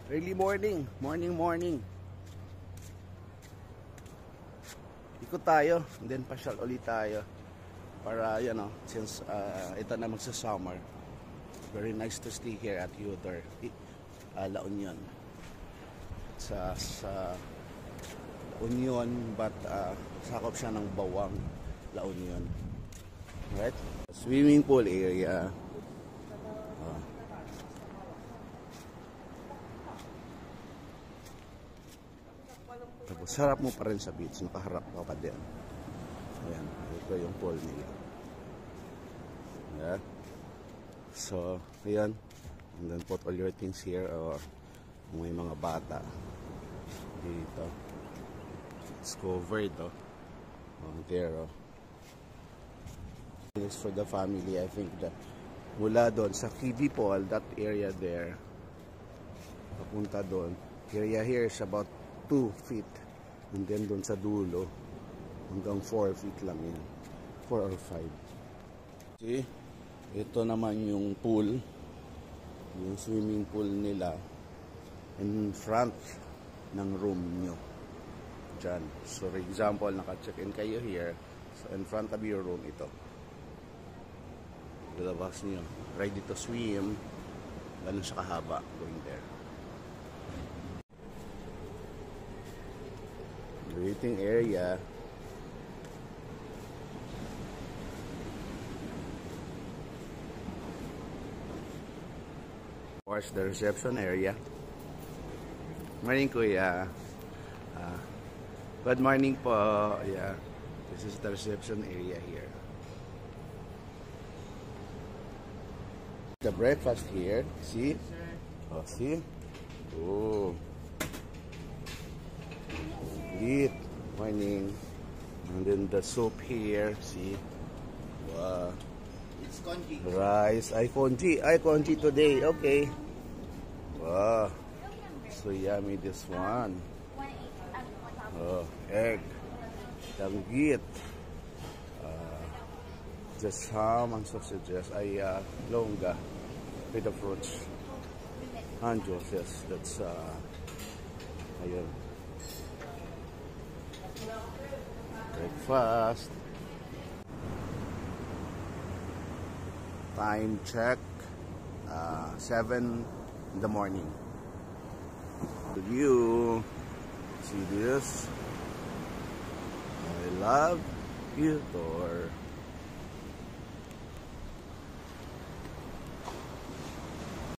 Early morning. Morning. Ikot tayo. And then pasyal ulit tayo. Para, since ito na magsa-summer. Very nice to stay here at Uter. La Union. Sa Union, but sakop siya ng Bawang, La Union. Right? Swimming pool area. Tapos harap mo pa rin sa beach, nakaharap ka pa din. Ayan, ito yung pool nila. Yeah. So, ayan. And then put all your things here, or may mga bata dito. It's covered, there, It's for the family. I think that mula doon sa kiddie pool, that area there, papunta doon. Area here is about 2 feet. And then doon sa dulo, hanggang 4 feet lang yan. 4 or 5. See? Ito naman yung pool. Yung swimming pool nila. In front ng room nyo. Diyan. So, for example, naka-check-in kayo here. So, in front of your room, ito. Lalabas nyo. Ready to swim. Ganun siya kahaba. Going there. Waiting area. Of course, the reception area. Morning, Kuya. Good morning po. Yeah, this is the reception area here. The breakfast here. See? Oh, see? Oh. Eat. Morning. And then the soup here. See? Wow. It's congee. Rice. Ay, congee. Ay, congee today. Okay. Wow. So yummy this one. Oh, egg. Danggit. Just ham and sausages. Ay, longga. With the fruits. And juices. That's, ayun. Breakfast. Time check. 7 in the morning. The view. See this? I love Uter.